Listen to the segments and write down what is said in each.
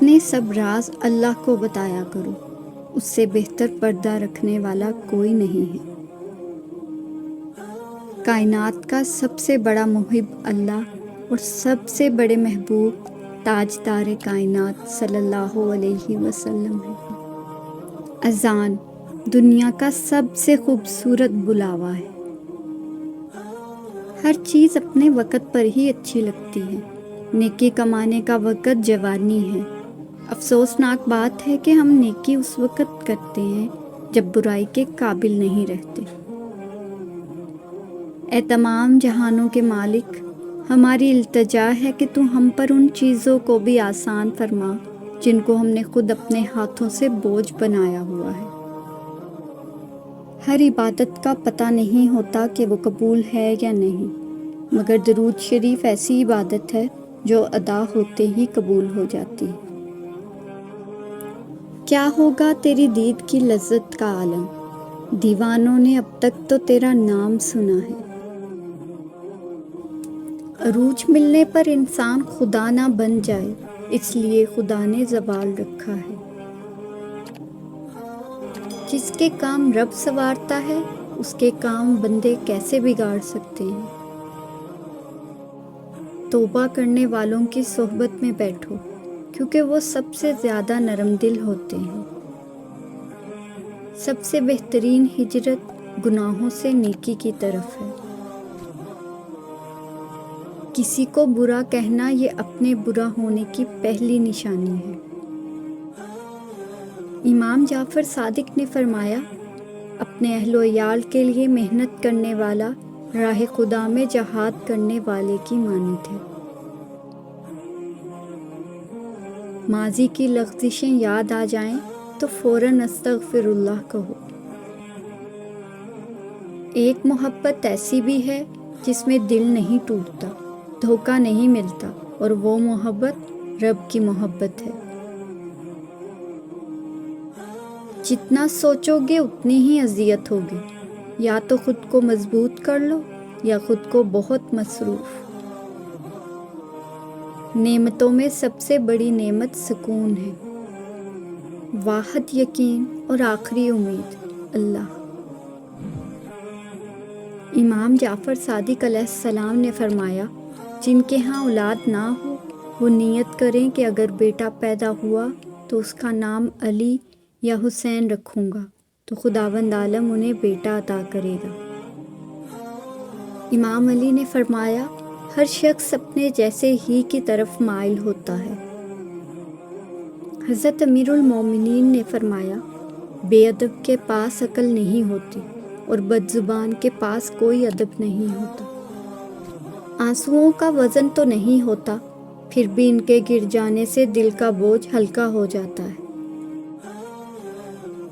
اپنے سب راز اللہ کو بتایا کرو، اس سے بہتر پردہ رکھنے والا کوئی نہیں ہے۔ کائنات کا سب سے بڑا محب اللہ اور سب سے بڑے محبوب تاجدار کائنات صلی اللہ علیہ وسلم ہے۔ اذان دنیا کا سب سے خوبصورت بلاوا ہے۔ ہر چیز اپنے وقت پر ہی اچھی لگتی ہے۔ نیکی کمانے کا وقت جوانی ہے۔ افسوسناک بات ہے کہ ہم نیکی اس وقت کرتے ہیں جب برائی کے قابل نہیں رہتے۔ اے تمام جہانوں کے مالک، ہماری التجا ہے کہ تو ہم پر ان چیزوں کو بھی آسان فرما جن کو ہم نے خود اپنے ہاتھوں سے بوجھ بنایا ہوا ہے۔ ہر عبادت کا پتہ نہیں ہوتا کہ وہ قبول ہے یا نہیں، مگر درود شریف ایسی عبادت ہے جو ادا ہوتے ہی قبول ہو جاتی ہے۔ کیا ہوگا تیری دید کی لذت کا عالم، دیوانوں نے اب تک تو تیرا نام سنا ہے۔ عروج ملنے پر انسان خدا نہ بن جائے، اس لیے خدا نے زوال رکھا ہے۔ جس کے کام رب سنوارتا ہے، اس کے کام بندے کیسے بگاڑ سکتے ہیں۔ توبہ کرنے والوں کی صحبت میں بیٹھو، کیونکہ وہ سب سے زیادہ نرم دل ہوتے ہیں۔ سب سے بہترین ہجرت گناہوں سے نیکی کی طرف ہے۔ کسی کو برا کہنا یہ اپنے برا ہونے کی پہلی نشانی ہے۔ امام جعفر صادق نے فرمایا، اپنے اہل و عیال کے لیے محنت کرنے والا راہ خدا میں جہاد کرنے والے کی مانند ہے۔ ماضی کی لغزشیں یاد آ جائیں تو فوراً استغفر اللہ کہو۔ ایک محبت ایسی بھی ہے جس میں دل نہیں ٹوٹتا، دھوکہ نہیں ملتا، اور وہ محبت رب کی محبت ہے۔ جتنا سوچو گے اتنی ہی اذیت ہوگی، یا تو خود کو مضبوط کر لو یا خود کو بہت مصروف۔ نعمتوں میں سب سے بڑی نعمت سکون ہے۔ واحد یقین اور آخری امید اللہ۔ امام جعفر صادق علیہ السلام نے فرمایا، جن کے ہاں اولاد نہ ہو وہ نیت کریں کہ اگر بیٹا پیدا ہوا تو اس کا نام علی یا حسین رکھوں گا تو خداوند عالم انہیں بیٹا عطا کرے گا۔ امام علی نے فرمایا، ہر شخص اپنے جیسے ہی کی طرف مائل ہوتا ہے۔ حضرت امیر المومنین نے فرمایا، بے ادب کے پاس عقل نہیں ہوتی اور بد زبان کے پاس کوئی ادب نہیں ہوتا۔ آنسوؤں کا وزن تو نہیں ہوتا، پھر بھی ان کے گر جانے سے دل کا بوجھ ہلکا ہو جاتا ہے۔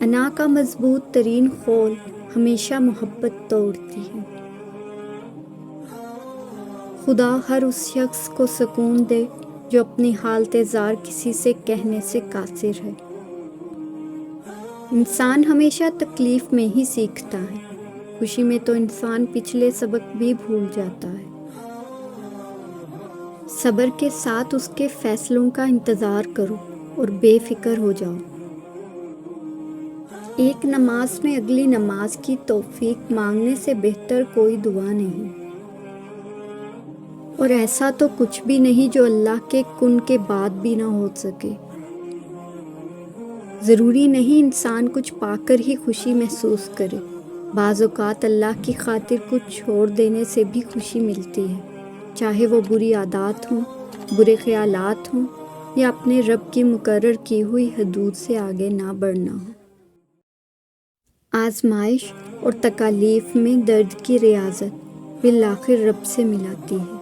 انا کا مضبوط ترین خول ہمیشہ محبت توڑتی ہے۔ خدا ہر اس شخص کو سکون دے جو اپنی حالت زار کسی سے کہنے سے قاصر ہے۔ انسان ہمیشہ تکلیف میں ہی سیکھتا ہے، خوشی میں تو انسان پچھلے سبق بھی بھول جاتا ہے۔ صبر کے ساتھ اس کے فیصلوں کا انتظار کرو اور بے فکر ہو جاؤ۔ ایک نماز میں اگلی نماز کی توفیق مانگنے سے بہتر کوئی دعا نہیں، اور ایسا تو کچھ بھی نہیں جو اللہ کے کن کے بعد بھی نہ ہو سکے۔ ضروری نہیں انسان کچھ پا کر ہی خوشی محسوس کرے، بعض اوقات اللہ کی خاطر کچھ چھوڑ دینے سے بھی خوشی ملتی ہے، چاہے وہ بری عادات ہوں، برے خیالات ہوں، یا اپنے رب کی مقرر کی ہوئی حدود سے آگے نہ بڑھنا ہو۔ آزمائش اور تکالیف میں درد کی ریاضت بالآخر رب سے ملاتی ہے۔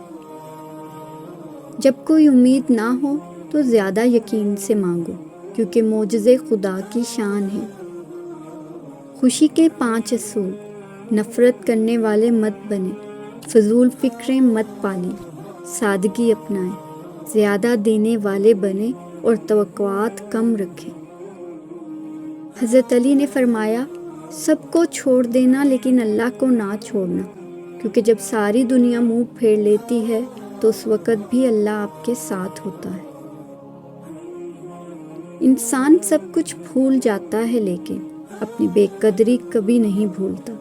جب کوئی امید نہ ہو تو زیادہ یقین سے مانگو، کیونکہ معجزے خدا کی شان ہے۔ خوشی کے 5 اصول: نفرت کرنے والے مت بنیں، فضول فکریں مت پالیں، سادگی اپنائیں، زیادہ دینے والے بنیں اور توقعات کم رکھیں۔ حضرت علی نے فرمایا، سب کو چھوڑ دینا لیکن اللہ کو نہ چھوڑنا، کیونکہ جب ساری دنیا منہ پھیر لیتی ہے تو اس وقت بھی اللہ آپ کے ساتھ ہوتا ہے۔ انسان سب کچھ بھول جاتا ہے لیکن اپنی بے قدری کبھی نہیں بھولتا۔